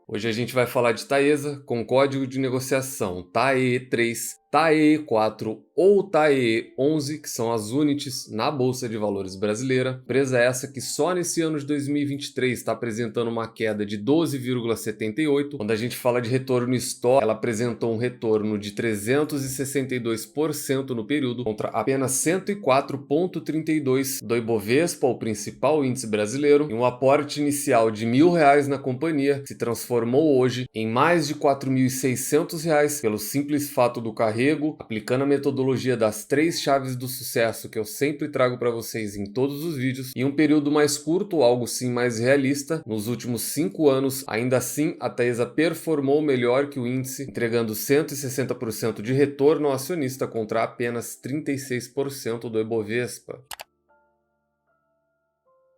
Hoje a gente vai falar de Taesa com código de negociação TAEE3, TAEE4 ou TAEE11, que são as units na Bolsa de Valores brasileira. Empresa essa que só nesse ano de 2023 está apresentando uma queda de 12,78%. Quando a gente fala de retorno histórico, ela apresentou um retorno de 362% no período, contra apenas 104,32% do Ibovespa, o principal índice brasileiro, e um aporte inicial de R$ 1.000 na companhia, que se transformou hoje em mais de R$ 4.600 pelo simples fato do carrego, aplicando a metodologia das 3 chaves do sucesso que eu sempre trago para vocês em todos os vídeos. Em um período mais curto, algo sim mais realista, nos últimos 5 anos, ainda assim a Taesa performou melhor que o índice, entregando 160% de retorno ao acionista contra apenas 36% do Ibovespa.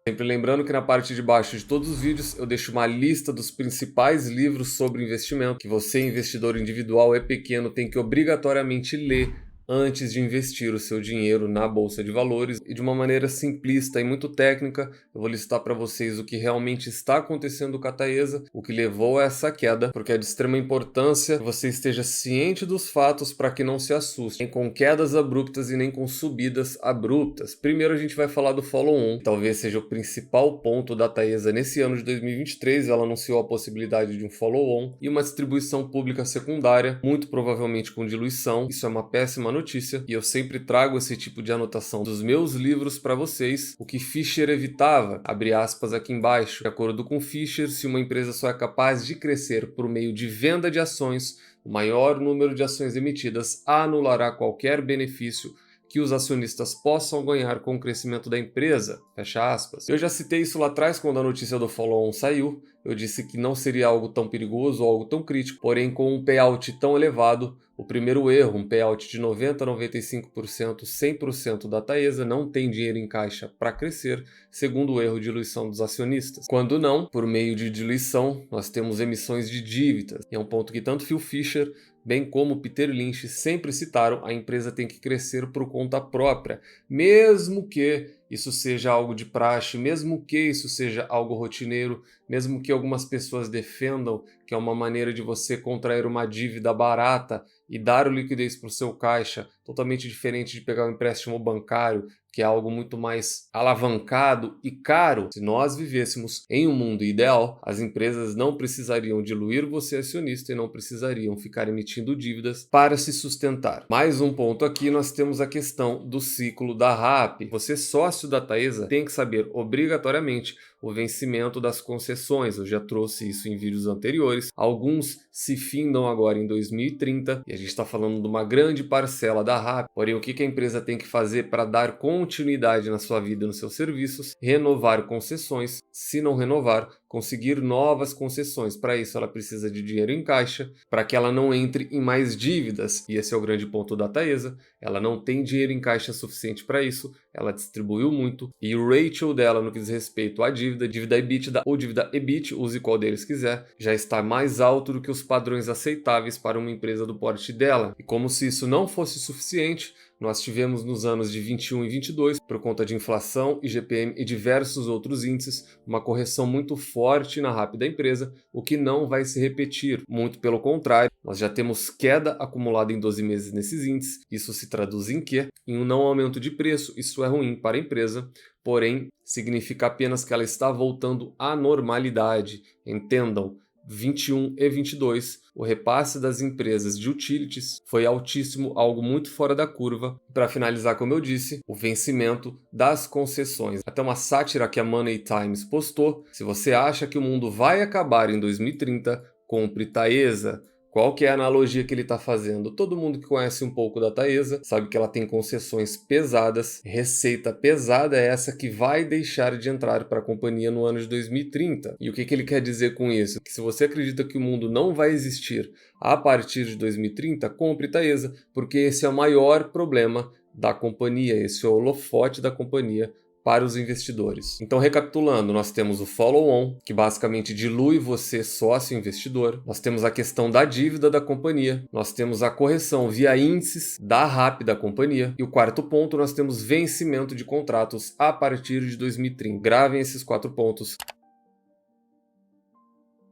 Sempre lembrando que na parte de baixo de todos os vídeos eu deixo uma lista dos principais livros sobre investimento que você, investidor individual e pequeno, tem que obrigatoriamente ler antes de investir o seu dinheiro na Bolsa de Valores. E de uma maneira simplista e muito técnica, eu vou listar para vocês o que realmente está acontecendo com a Taesa, o que levou a essa queda, porque é de extrema importância que você esteja ciente dos fatos para que não se assuste, nem com quedas abruptas e nem com subidas abruptas. Primeiro a gente vai falar do follow-on, que talvez seja o principal ponto da Taesa nesse ano de 2023. Ela anunciou a possibilidade de um follow-on e uma distribuição pública secundária, muito provavelmente com diluição. Isso é uma péssima notícia, e eu sempre trago esse tipo de anotação dos meus livros para vocês, o que Fisher evitava, abre aspas aqui embaixo. De acordo com Fisher, se uma empresa só é capaz de crescer por meio de venda de ações, o maior número de ações emitidas anulará qualquer benefício que os acionistas possam ganhar com o crescimento da empresa, fecha aspas. Eu já citei isso lá atrás quando a notícia do follow-on saiu. Eu disse que não seria algo tão perigoso ou algo tão crítico, porém com um payout tão elevado, o primeiro erro, um payout de 90% a 95%, 100% da Taesa, não tem dinheiro em caixa para crescer, segundo o erro de diluição dos acionistas. Quando não, por meio de diluição, nós temos emissões de dívidas. E é um ponto que tanto Phil Fisher bem como Peter Lynch sempre citaram: a empresa tem que crescer por conta própria, mesmo que isso seja algo de praxe, mesmo que isso seja algo rotineiro, mesmo que algumas pessoas defendam que é uma maneira de você contrair uma dívida barata e dar liquidez para o seu caixa, totalmente diferente de pegar um empréstimo bancário, que é algo muito mais alavancado e caro. Se nós vivêssemos em um mundo ideal, as empresas não precisariam diluir você acionista e não precisariam ficar emitindo dívidas para se sustentar. Mais um ponto aqui, nós temos a questão do ciclo da RAP. Você, sócio da Taesa, tem que saber obrigatoriamente o vencimento das concessões. Eu já trouxe isso em vídeos anteriores. Alguns se findam agora em 2030 e a gente está falando de uma grande parcela da RAP. Porém, o que a empresa tem que fazer para dar continuidade na sua vida e nos seus serviços? Renovar concessões. Se não renovar, conseguir novas concessões. Para isso, ela precisa de dinheiro em caixa, para que ela não entre em mais dívidas. E esse é o grande ponto da Taesa. Ela não tem dinheiro em caixa suficiente para isso, ela distribuiu muito, e o ratio dela no que diz respeito à dívida EBITDA ou dívida EBIT, use qual deles quiser, já está mais alto do que os padrões aceitáveis para uma empresa do porte dela. E como se isso não fosse suficiente, nós tivemos nos anos de 21 e 22, por conta de inflação, IGPM e diversos outros índices, uma correção muito forte na RAP da empresa, o que não vai se repetir. Muito pelo contrário, nós já temos queda acumulada em 12 meses nesses índices. Isso se traduz em quê? Em um não aumento de preço. Isso é ruim para a empresa, porém significa apenas que ela está voltando à normalidade. Entendam, 21 e 22, o repasse das empresas de utilities foi altíssimo, algo muito fora da curva. Para finalizar, como eu disse, o vencimento das concessões. Até uma sátira que a Money Times postou: se você acha que o mundo vai acabar em 2030, compre Taesa. Qual que é a analogia que ele está fazendo? Todo mundo que conhece um pouco da Taesa sabe que ela tem concessões pesadas, receita pesada é essa que vai deixar de entrar para a companhia no ano de 2030. E o que ele quer dizer com isso? Que se você acredita que o mundo não vai existir a partir de 2030, compre Taesa, porque esse é o maior problema da companhia, esse é o holofote da companhia para os investidores. Então, recapitulando, nós temos o follow-on, que basicamente dilui você, sócio investidor. Nós temos a questão da dívida da companhia. Nós temos a correção via índices da RAP da companhia. E o quarto ponto, nós temos vencimento de contratos a partir de 2030. Gravem esses 4 pontos.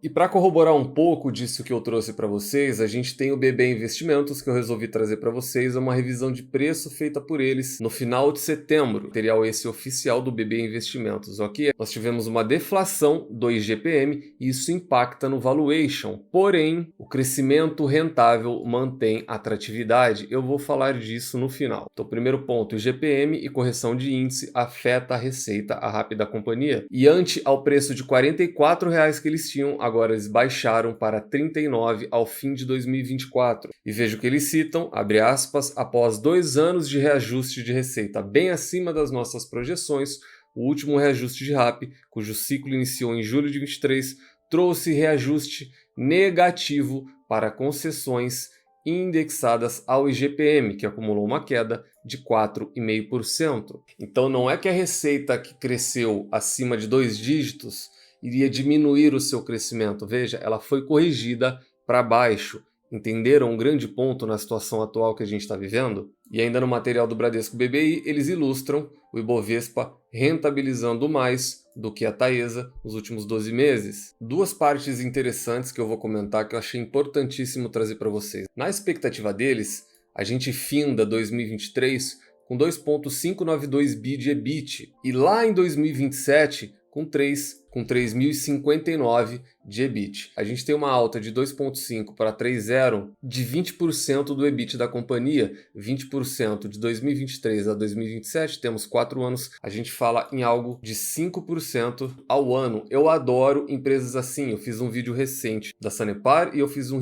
E para corroborar um pouco disso que eu trouxe para vocês, a gente tem o BB Investimentos, que eu resolvi trazer para vocês, é uma revisão de preço feita por eles no final de setembro. Material esse oficial do BB Investimentos, ok? Nós tivemos uma deflação do IGPM e isso impacta no valuation. Porém, o crescimento rentável mantém atratividade. Eu vou falar disso no final. Então, primeiro ponto, IGPM e correção de índice afeta a receita, a RAP da companhia. E ante ao preço de R$ 44,00 que eles tinham, agora eles baixaram para 39 ao fim de 2024. E veja o que eles citam, abre aspas, após 2 anos de reajuste de receita bem acima das nossas projeções, o último reajuste de RAP, cujo ciclo iniciou em julho de 23, trouxe reajuste negativo para concessões indexadas ao IGPM, que acumulou uma queda de 4,5%. Então não é que a receita que cresceu acima de 2 dígitos iria diminuir o seu crescimento. Veja, ela foi corrigida para baixo. Entenderam um grande ponto na situação atual que a gente está vivendo? E ainda no material do Bradesco BBI, eles ilustram o Ibovespa rentabilizando mais do que a Taesa nos últimos 12 meses. Duas partes interessantes que eu vou comentar que eu achei importantíssimo trazer para vocês. Na expectativa deles, a gente finda 2023 com 2,592 bi de EBIT e lá em 2027 com 3.059 de EBIT. A gente tem uma alta de 2,5 para 3,0 de 20% do EBIT da companhia, 20% de 2023 a 2027, temos 4 anos, a gente fala em algo de 5% ao ano. Eu adoro empresas assim, eu fiz um vídeo recente da Sanepar e eu fiz um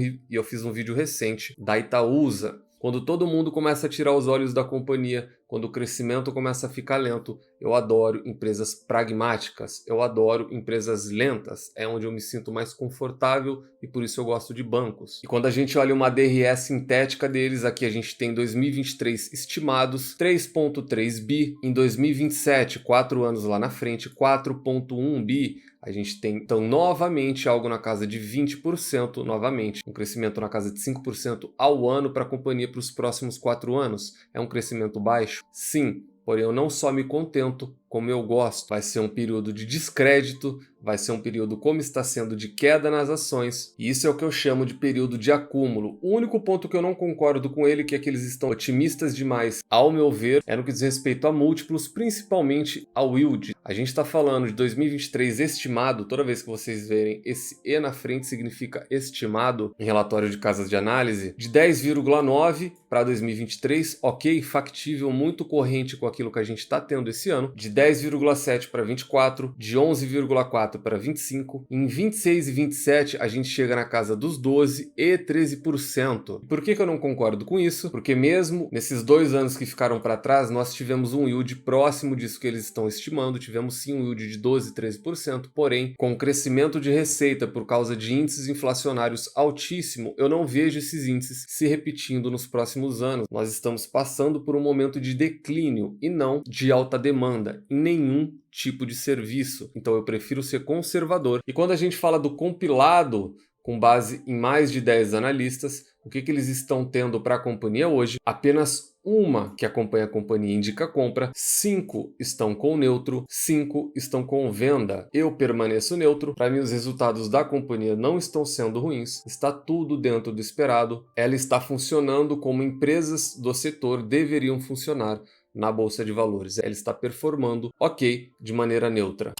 vídeo recente da Itaúsa. Quando todo mundo começa a tirar os olhos da companhia, quando o crescimento começa a ficar lento, eu adoro empresas pragmáticas, eu adoro empresas lentas, é onde eu me sinto mais confortável e por isso eu gosto de bancos. E quando a gente olha uma DRE sintética deles, aqui a gente tem 2023 estimados 3,3 bi, em 2027, 4 anos lá na frente, 4,1 bi, a gente tem, então, novamente algo na casa de 20%, novamente, um crescimento na casa de 5% ao ano para a companhia para os próximos 4 anos. É um crescimento baixo? Sim, porém eu não só me contento, como eu gosto. Vai ser um período de descrédito, vai ser um período como está sendo de queda nas ações, e isso é o que eu chamo de período de acúmulo. O único ponto que eu não concordo com ele, que é que eles estão otimistas demais, ao meu ver, é no que diz respeito a múltiplos, principalmente ao yield. A gente está falando de 2023 estimado, toda vez que vocês verem esse E na frente significa estimado em relatório de casas de análise, de 10,9 para 2023, ok, factível, muito corrente com aquilo que a gente está tendo esse ano, de 10,7 para 24, de 11,4 para 25, em 26 e 27 a gente chega na casa dos 12 e 13%. Por que eu não concordo com isso? Porque mesmo nesses 2 anos que ficaram para trás, nós tivemos um yield próximo disso que eles estão estimando, tivemos sim um yield de 12 e 13%, porém, com o crescimento de receita por causa de índices inflacionários altíssimo, eu não vejo esses índices se repetindo nos próximos anos. Nós estamos passando por um momento de declínio e não de alta demanda em nenhum tipo de serviço. Então eu prefiro ser conservador. E quando a gente fala do compilado com base em mais de 10 analistas, o que eles estão tendo para a companhia hoje? Apenas uma que acompanha a companhia indica compra, 5 estão com neutro, 5 estão com venda. Eu permaneço neutro, para mim os resultados da companhia não estão sendo ruins, está tudo dentro do esperado, ela está funcionando como empresas do setor deveriam funcionar na Bolsa de Valores. Ela está performando ok de maneira neutra.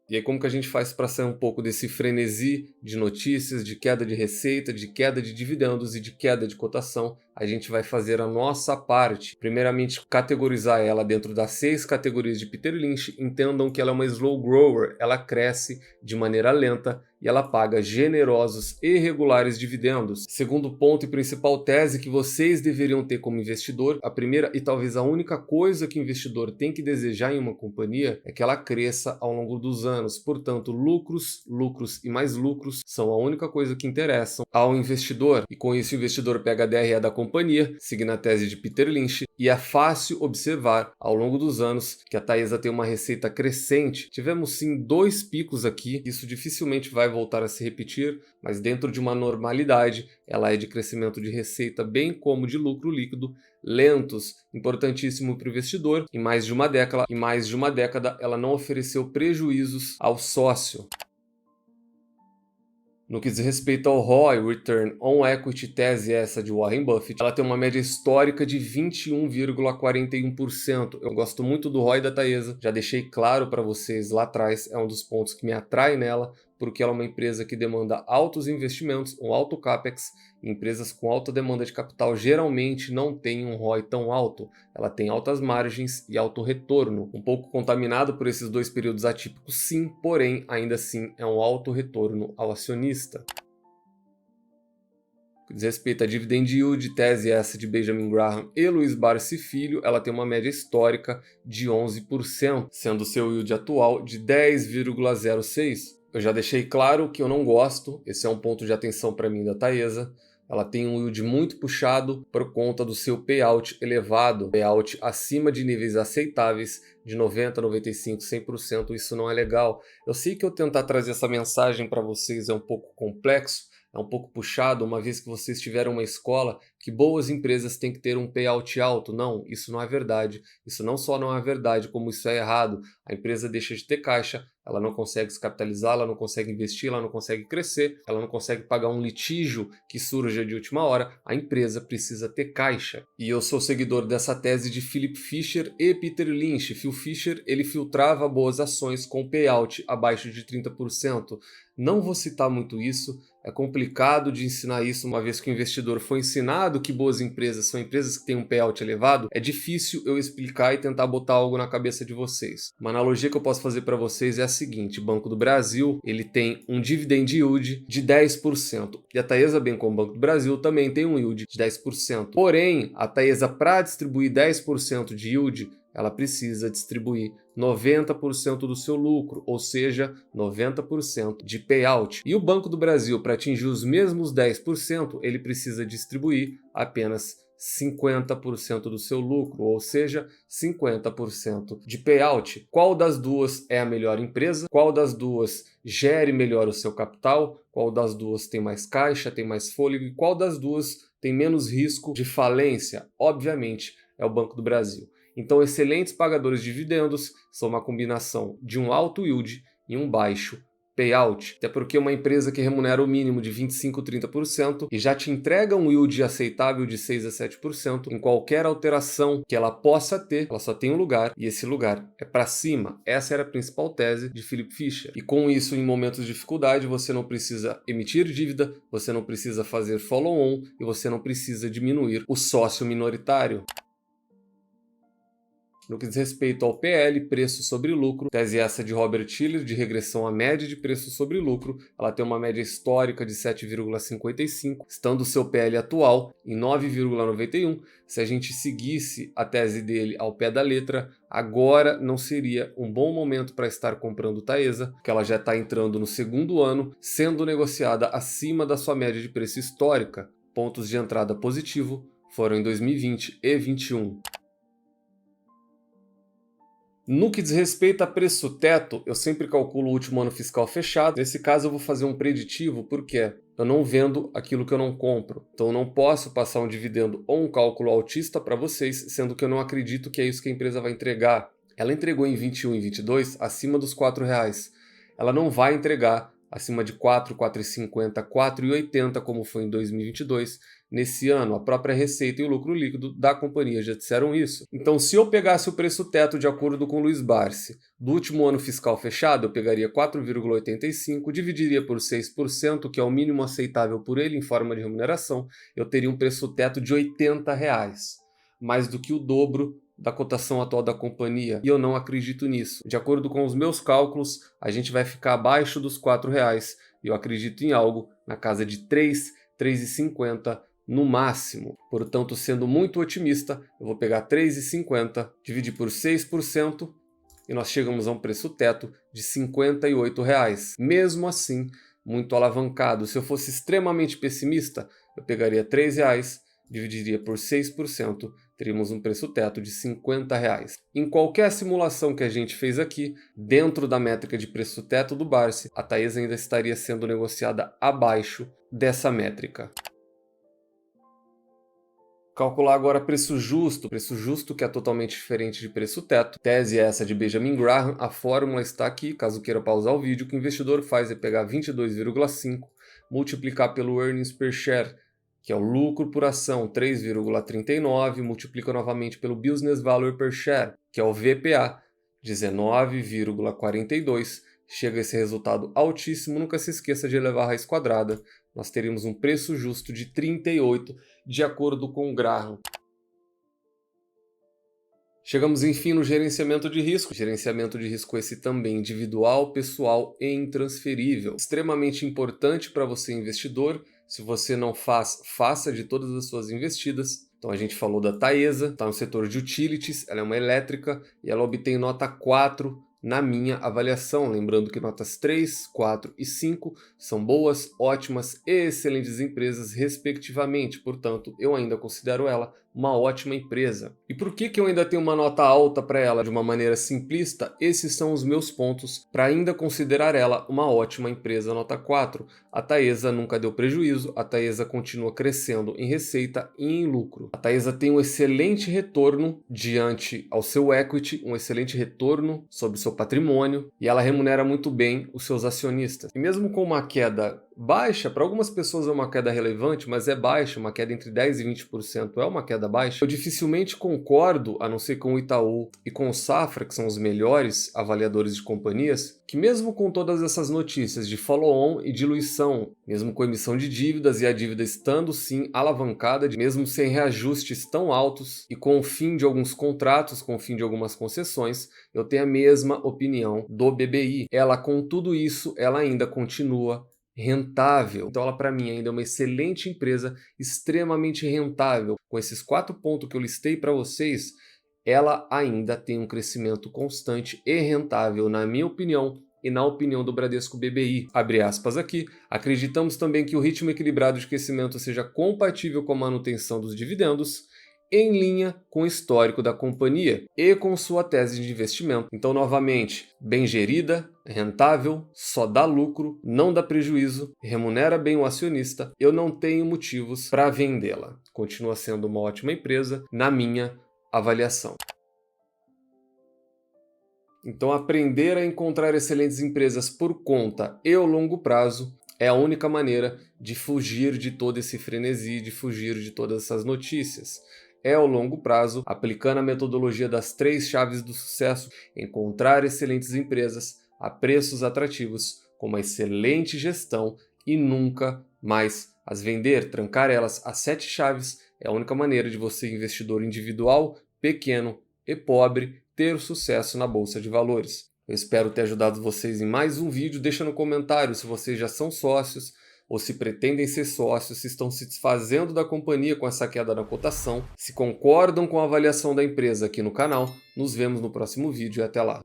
E aí como que a gente faz para sair um pouco desse frenesi de notícias, de queda de receita, de queda de dividendos e de queda de cotação? A gente vai fazer a nossa parte. Primeiramente, categorizar ela dentro das 6 categorias de Peter Lynch. Entendam que ela é uma slow grower, ela cresce de maneira lenta e ela paga generosos e regulares dividendos. Segundo ponto e principal tese que vocês deveriam ter como investidor, a primeira e talvez a única coisa que o investidor tem que desejar em uma companhia é que ela cresça ao longo dos anos. Portanto, lucros, lucros e mais lucros são a única coisa que interessam ao investidor. E com isso o investidor pega a DRE da companhia companhia, seguindo a tese de Peter Lynch, e é fácil observar ao longo dos anos que a Taesa tem uma receita crescente. Tivemos sim 2 picos aqui, isso dificilmente vai voltar a se repetir, mas dentro de uma normalidade, ela é de crescimento de receita bem como de lucro líquido, lentos, importantíssimo para o investidor. Em mais de uma década, ela não ofereceu prejuízos ao sócio. No que diz respeito ao ROI, Return on Equity, tese essa de Warren Buffett, ela tem uma média histórica de 21,41%. Eu gosto muito do ROI da Taesa, já deixei claro para vocês lá atrás, é um dos pontos que me atrai nela, porque ela é uma empresa que demanda altos investimentos, um alto capex. Empresas com alta demanda de capital geralmente não têm um ROI tão alto. Ela tem altas margens e alto retorno. Um pouco contaminado por esses 2 períodos atípicos, sim, porém, ainda assim, é um alto retorno ao acionista. Diz respeito a dividend yield, tese essa de Benjamin Graham e Luiz Barsi Filho, ela tem uma média histórica de 11%, sendo seu yield atual de 10,06%. Eu já deixei claro que eu não gosto, esse é um ponto de atenção para mim da Taesa. Ela tem um yield muito puxado por conta do seu payout elevado, payout acima de níveis aceitáveis de 90%, 95%, 100%, isso não é legal. Eu sei que eu tentar trazer essa mensagem para vocês é um pouco complexo, é um pouco puxado, uma vez que vocês tiveram uma escola que boas empresas têm que ter um payout alto. Não, isso não é verdade. Isso não só não é verdade, como isso é errado. A empresa deixa de ter caixa, ela não consegue se capitalizar, ela não consegue investir, ela não consegue crescer, ela não consegue pagar um litígio que surja de última hora. A empresa precisa ter caixa. E eu sou seguidor dessa tese de Philip Fisher e Peter Lynch. Phil Fisher, ele filtrava boas ações com payout abaixo de 30%. Não vou citar muito isso, é complicado de ensinar isso, uma vez que o investidor foi ensinado que boas empresas são empresas que têm um payout elevado. É difícil eu explicar e tentar botar algo na cabeça de vocês. Uma analogia que eu posso fazer para vocês é a seguinte: o Banco do Brasil, ele tem um dividend yield de 10%. E a Taesa, bem como o Banco do Brasil, também tem um yield de 10%. Porém, a Taesa, para distribuir 10% de yield, ela precisa distribuir 90% do seu lucro, ou seja, 90% de payout. E o Banco do Brasil, para atingir os mesmos 10%, ele precisa distribuir apenas 50% do seu lucro, ou seja, 50% de payout. Qual das duas é a melhor empresa? Qual das duas gere melhor o seu capital? Qual das duas tem mais caixa, tem mais fôlego? E qual das duas tem menos risco de falência? Obviamente, é o Banco do Brasil. Então, excelentes pagadores de dividendos são uma combinação de um alto yield e um baixo payout. Até porque uma empresa que remunera o mínimo de 25%, 30% e já te entrega um yield aceitável de 6% a 7%, em qualquer alteração que ela possa ter, ela só tem um lugar e esse lugar é para cima. Essa era a principal tese de Philip Fisher. E com isso, em momentos de dificuldade, você não precisa emitir dívida, você não precisa fazer follow-on e você não precisa diminuir o sócio minoritário. No que diz respeito ao PL, preço sobre lucro, tese essa de Robert Shiller, de regressão à média de preço sobre lucro, ela tem uma média histórica de 7,55, estando o seu PL atual em 9,91. Se a gente seguisse a tese dele ao pé da letra, agora não seria um bom momento para estar comprando Taesa, porque ela já está entrando no segundo ano, sendo negociada acima da sua média de preço histórica. Pontos de entrada positivo foram em 2020 e 2021. No que diz respeito a preço teto, eu sempre calculo o último ano fiscal fechado. Nesse caso eu vou fazer um preditivo, porque eu não vendo aquilo que eu não compro. Então eu não posso passar um dividendo ou um cálculo altista para vocês, sendo que eu não acredito que é isso que a empresa vai entregar. Ela entregou em 21 e 22 acima dos R$4. Ela não vai entregar acima de 4, 4,50, 4,80 como foi em 2022. Nesse ano, a própria receita e o lucro líquido da companhia já disseram isso. Então, se eu pegasse o preço teto de acordo com o Luiz Barsi, do último ano fiscal fechado, eu pegaria 4,85, dividiria por 6%, que é o mínimo aceitável por ele em forma de remuneração, eu teria um preço teto de R$80, mais do que o dobro da cotação atual da companhia, e eu não acredito nisso. De acordo com os meus cálculos, a gente vai ficar abaixo dos R$4, e eu acredito em algo na casa de 3, 3,50 no máximo. Portanto, sendo muito otimista, eu vou pegar 3,50, dividir por 6%, e nós chegamos a um preço teto de R$58. Mesmo assim, muito alavancado. Se eu fosse extremamente pessimista, eu pegaria R$3, dividiria por 6%, teríamos um preço teto de R$ 50. Em qualquer simulação que a gente fez aqui, dentro da métrica de preço teto do Barsi, a Taesa ainda estaria sendo negociada abaixo dessa métrica. Calcular agora preço justo que é totalmente diferente de preço teto. Tese essa de Benjamin Graham, a fórmula está aqui, caso queira pausar o vídeo. O que o investidor faz é pegar 22,5, multiplicar pelo earnings per share, que é o lucro por ação, 3,39, multiplica novamente pelo business value per share, que é o VPA, 19,42. Chega a esse resultado altíssimo, nunca se esqueça de elevar a raiz quadrada. Nós teríamos um preço justo de 38, de acordo com o Graham. Chegamos enfim no gerenciamento de risco. Gerenciamento de risco esse também individual, pessoal e intransferível. Extremamente importante para você investidor. Se você não faz, faça de todas as suas investidas. Então a gente falou da Taesa, está no setor de utilities, ela é uma elétrica e ela obtém nota 4 na minha avaliação. Lembrando que notas 3, 4 e 5 são boas, ótimas e excelentes empresas respectivamente. Portanto, eu ainda considero ela uma ótima empresa. E por que eu ainda tenho uma nota alta para ela? De uma maneira simplista, esses são os meus pontos para ainda considerar ela uma ótima empresa nota 4. A Taesa nunca deu prejuízo, a Taesa continua crescendo em receita e em lucro. A Taesa tem um excelente retorno diante ao seu equity, um excelente retorno sobre o seu patrimônio e ela remunera muito bem os seus acionistas. E mesmo com uma queda baixa, para algumas pessoas é uma queda relevante, mas é baixa, uma queda entre 10% e 20% é uma queda baixa. Eu dificilmente concordo, a não ser com o Itaú e com o Safra, que são os melhores avaliadores de companhias, que mesmo com todas essas notícias de follow-on e diluição, mesmo com emissão de dívidas e a dívida estando sim alavancada, mesmo sem reajustes tão altos e com o fim de alguns contratos, com o fim de algumas concessões, eu tenho a mesma opinião do BBI. Ela, com tudo isso, ela ainda continua rentável. Então ela para mim ainda é uma excelente empresa, extremamente rentável. Com esses 4 pontos que eu listei para vocês, ela ainda tem um crescimento constante e rentável, na minha opinião e na opinião do Bradesco BBI. Abre aspas aqui. Acreditamos também que o ritmo equilibrado de crescimento seja compatível com a manutenção dos dividendos, em linha com o histórico da companhia e com sua tese de investimento. Então, novamente, bem gerida, rentável, só dá lucro, não dá prejuízo, remunera bem o acionista, eu não tenho motivos para vendê-la. Continua sendo uma ótima empresa, na minha avaliação. Então, aprender a encontrar excelentes empresas por conta e ao longo prazo é a única maneira de fugir de todo esse frenesi, de fugir de todas essas notícias. É ao longo prazo, aplicando a metodologia das 3 chaves do sucesso, encontrar excelentes empresas a preços atrativos, com uma excelente gestão e nunca mais as vender, trancar elas. As 7 chaves é a única maneira de você, investidor individual, pequeno e pobre, ter sucesso na Bolsa de Valores. Eu espero ter ajudado vocês em mais um vídeo. Deixa no comentário se vocês já são sócios, ou se pretendem ser sócios, se estão se desfazendo da companhia com essa queda na cotação, se concordam com a avaliação da empresa aqui no canal. Nos vemos no próximo vídeo e até lá.